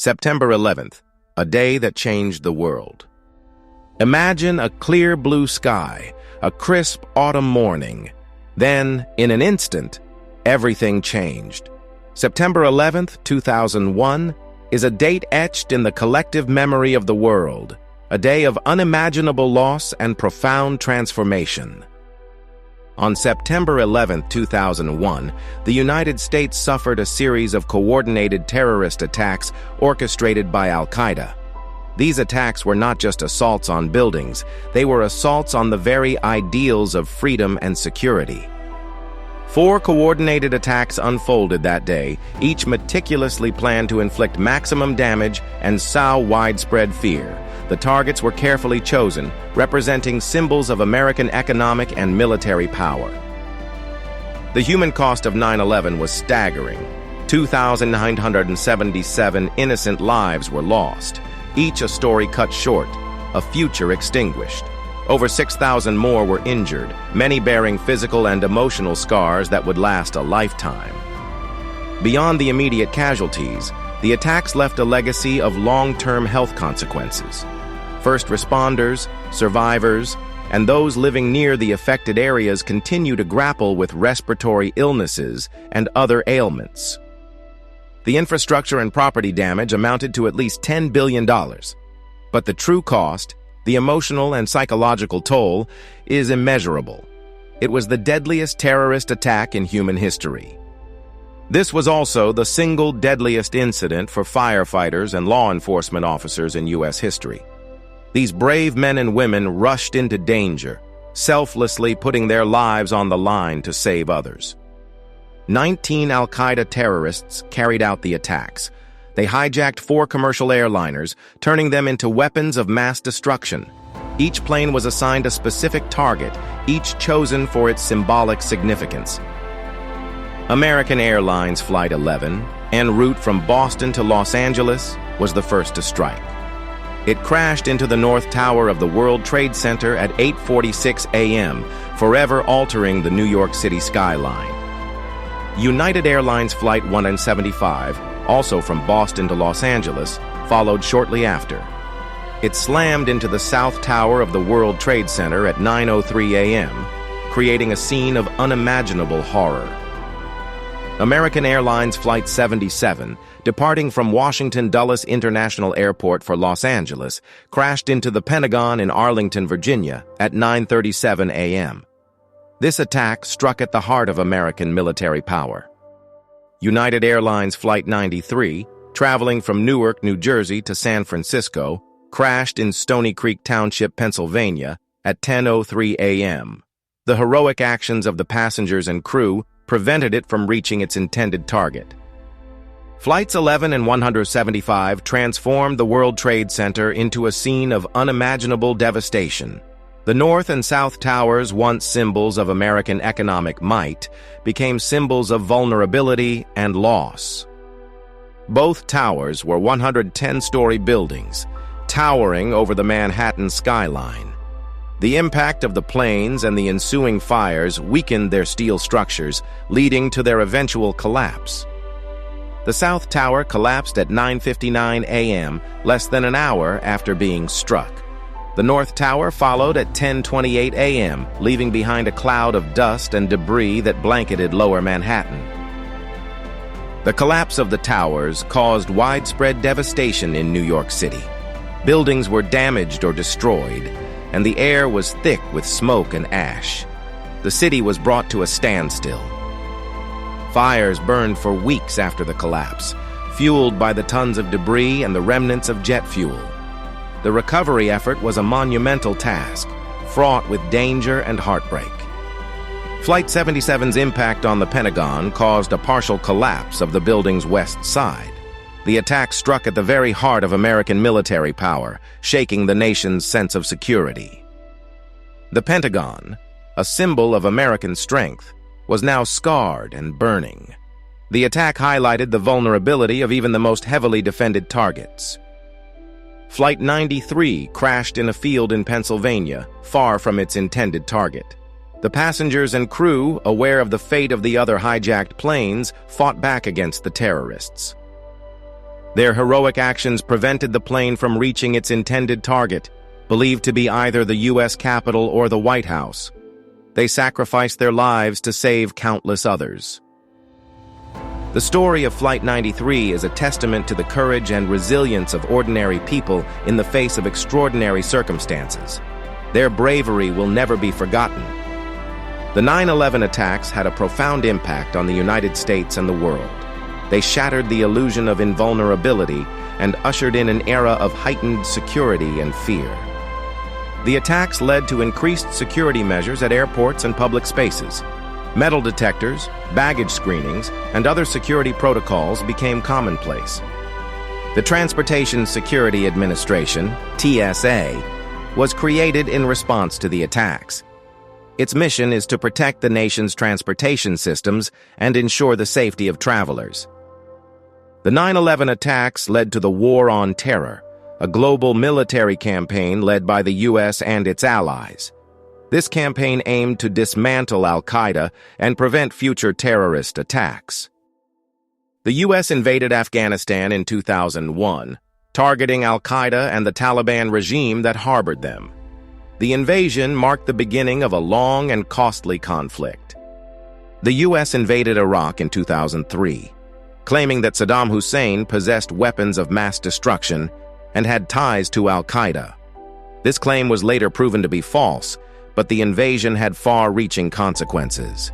September 11th, a day that changed the world. Imagine a clear blue sky, a crisp autumn morning. Then, in an instant, everything changed. September 11th, 2001, is a date etched in the collective memory of the world, a day of unimaginable loss and profound transformation. On September 11, 2001, the United States suffered a series of coordinated terrorist attacks orchestrated by Al-Qaeda. These attacks were not just assaults on buildings, they were assaults on the very ideals of freedom and security. 4 coordinated attacks unfolded that day, each meticulously planned to inflict maximum damage and sow widespread fear. The targets were carefully chosen, representing symbols of American economic and military power. The human cost of 9/11 was staggering. 2,977 innocent lives were lost, each a story cut short, a future extinguished. Over 6,000 more were injured, many bearing physical and emotional scars that would last a lifetime. Beyond the immediate casualties, the attacks left a legacy of long-term health consequences. First responders, survivors, and those living near the affected areas continue to grapple with respiratory illnesses and other ailments. The infrastructure and property damage amounted to at least $10 billion. But the true cost, the emotional and psychological toll, is immeasurable. It was the deadliest terrorist attack in human history. This was also the single deadliest incident for firefighters and law enforcement officers in U.S. history. These brave men and women rushed into danger, selflessly putting their lives on the line to save others. 19 Al-Qaeda terrorists carried out the attacks. They hijacked 4 commercial airliners, turning them into weapons of mass destruction. Each plane was assigned a specific target, each chosen for its symbolic significance. American Airlines Flight 11, en route from Boston to Los Angeles, was the first to strike. It crashed into the North Tower of the World Trade Center at 8:46 a.m., forever altering the New York City skyline. United Airlines Flight 175, also from Boston to Los Angeles, followed shortly after. It slammed into the South Tower of the World Trade Center at 9:03 a.m., creating a scene of unimaginable horror. American Airlines Flight 77, departing from Washington Dulles International Airport for Los Angeles, crashed into the Pentagon in Arlington, Virginia at 9:37 a.m. This attack struck at the heart of American military power. United Airlines Flight 93, traveling from Newark, New Jersey to San Francisco, crashed in Stony Creek Township, Pennsylvania at 10:03 a.m. The heroic actions of the passengers and crew prevented it from reaching its intended target. Flights 11 and 175 transformed the World Trade Center into a scene of unimaginable devastation. The North and South Towers, once symbols of American economic might, became symbols of vulnerability and loss. Both towers were 110-story buildings, towering over the Manhattan skyline. The impact of the planes and the ensuing fires weakened their steel structures, leading to their eventual collapse. The South Tower collapsed at 9:59 a.m., less than an hour after being struck. The North Tower followed at 10:28 a.m., leaving behind a cloud of dust and debris that blanketed lower Manhattan. The collapse of the towers caused widespread devastation in New York City. Buildings were damaged or destroyed, and the air was thick with smoke and ash. The city was brought to a standstill. Fires burned for weeks after the collapse, fueled by the tons of debris and the remnants of jet fuel. The recovery effort was a monumental task, fraught with danger and heartbreak. Flight 77's impact on the Pentagon caused a partial collapse of the building's west side. The attack struck at the very heart of American military power, shaking the nation's sense of security. The Pentagon, a symbol of American strength, was now scarred and burning. The attack highlighted the vulnerability of even the most heavily defended targets. Flight 93 crashed in a field in Pennsylvania, far from its intended target. The passengers and crew, aware of the fate of the other hijacked planes, fought back against the terrorists. Their heroic actions prevented the plane from reaching its intended target, believed to be either the U.S. Capitol or the White House. They sacrificed their lives to save countless others. The story of Flight 93 is a testament to the courage and resilience of ordinary people in the face of extraordinary circumstances. Their bravery will never be forgotten. The 9/11 attacks had a profound impact on the United States and the world. They shattered the illusion of invulnerability and ushered in an era of heightened security and fear. The attacks led to increased security measures at airports and public spaces. Metal detectors, baggage screenings, and other security protocols became commonplace. The Transportation Security Administration, TSA, was created in response to the attacks. Its mission is to protect the nation's transportation systems and ensure the safety of travelers. The 9/11 attacks led to the War on Terror, a global military campaign led by the U.S. and its allies. This campaign aimed to dismantle al-Qaeda and prevent future terrorist attacks. The U.S. invaded Afghanistan in 2001, targeting al-Qaeda and the Taliban regime that harbored them. The invasion marked the beginning of a long and costly conflict. The U.S. invaded Iraq in 2003, claiming that Saddam Hussein possessed weapons of mass destruction and had ties to al-Qaeda. This claim was later proven to be false, but the invasion had far-reaching consequences.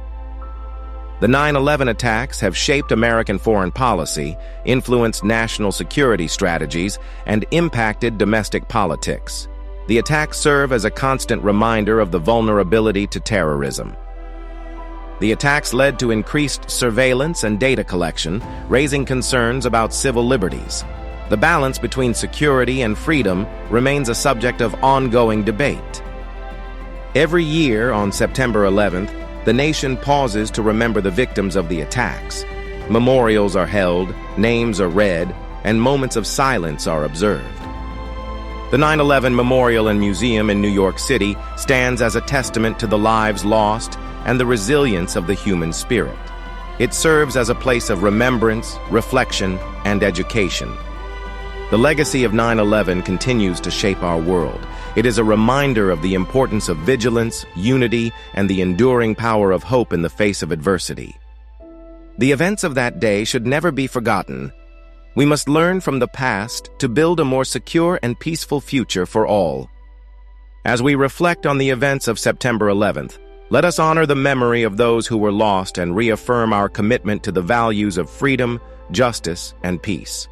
The 9/11 attacks have shaped American foreign policy, influenced national security strategies, and impacted domestic politics. The attacks serve as a constant reminder of the vulnerability to terrorism. The attacks led to increased surveillance and data collection, raising concerns about civil liberties. The balance between security and freedom remains a subject of ongoing debate. Every year on September 11th, the nation pauses to remember the victims of the attacks. Memorials are held, names are read, and moments of silence are observed. The 9/11 Memorial and Museum in New York City stands as a testament to the lives lost and the resilience of the human spirit. It serves as a place of remembrance, reflection, and education. The legacy of 9/11 continues to shape our world. It is a reminder of the importance of vigilance, unity, and the enduring power of hope in the face of adversity. The events of that day should never be forgotten. We must learn from the past to build a more secure and peaceful future for all. As we reflect on the events of September 11th, let us honor the memory of those who were lost and reaffirm our commitment to the values of freedom, justice, and peace.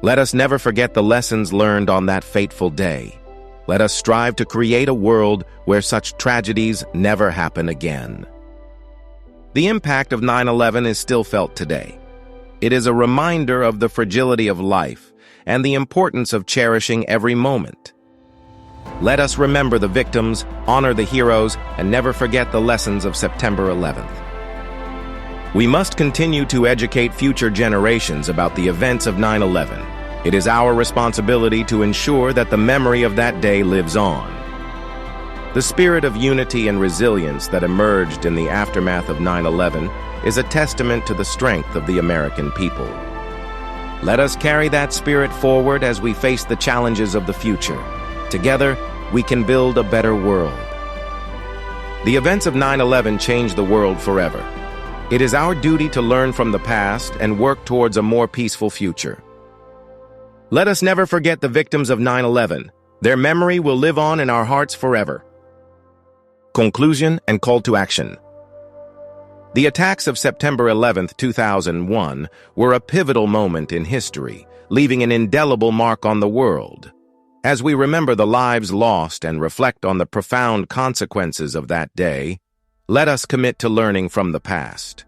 Let us never forget the lessons learned on that fateful day. Let us strive to create a world where such tragedies never happen again. The impact of 9/11 is still felt today. It is a reminder of the fragility of life and the importance of cherishing every moment. Let us remember the victims, honor the heroes, and never forget the lessons of September 11th. We must continue to educate future generations about the events of 9/11. It is our responsibility to ensure that the memory of that day lives on. The spirit of unity and resilience that emerged in the aftermath of 9/11 is a testament to the strength of the American people. Let us carry that spirit forward as we face the challenges of the future. Together, we can build a better world. The events of 9/11 changed the world forever. It is our duty to learn from the past and work towards a more peaceful future. Let us never forget the victims of 9/11. Their memory will live on in our hearts forever. Conclusion and call to action. The attacks of September 11th, 2001 were a pivotal moment in history, leaving an indelible mark on the world. As we remember the lives lost and reflect on the profound consequences of that day, let us commit to learning from the past.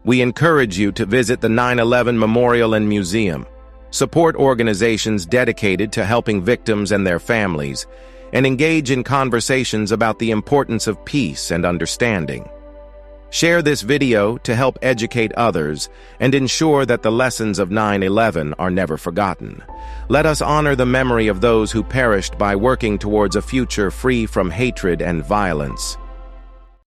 We encourage you to visit the 9/11 Memorial and Museum, support organizations dedicated to helping victims and their families, and engage in conversations about the importance of peace and understanding. Share this video to help educate others and ensure that the lessons of 9/11 are never forgotten. Let us honor the memory of those who perished by working towards a future free from hatred and violence.